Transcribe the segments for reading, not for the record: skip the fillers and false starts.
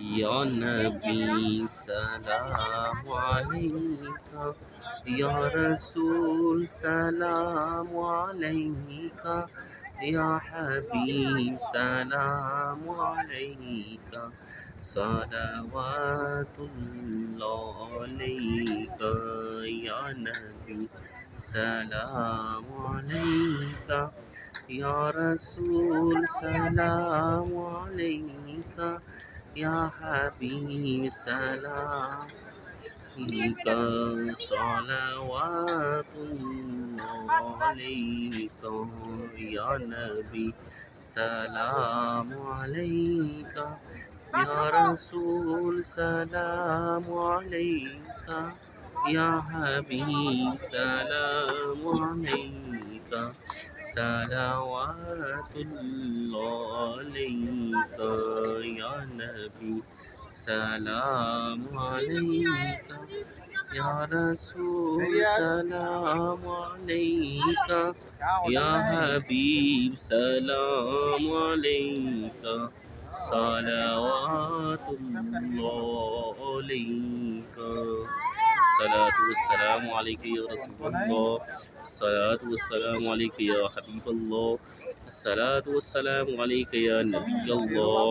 يا نبي سلام عليك، يا رسول سلام عليك، يا حبيب سلام عليك، صلوات الله عليك. يا نبي سلام عليك، يا رسول سلام عليك، يا حبيب سلام عليك، صلوات الله عليك. يا نبي سلام عليك، يا رسول سلام عليك، يا حبيب سلام عليك، صلوات الله عليك. يا نبي سلام عليك، يا رسول سلام عليك، يا حبيب سلام عليك، صلوات الله عليك. الصلاة والسلام عليك يا رسول الله، الصلاة والسلام عليك يا حبيب الله، الصلاة والسلام عليك يا نبي الله،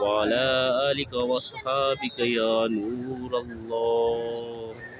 وعلى آلك وأصحابك يا نور الله.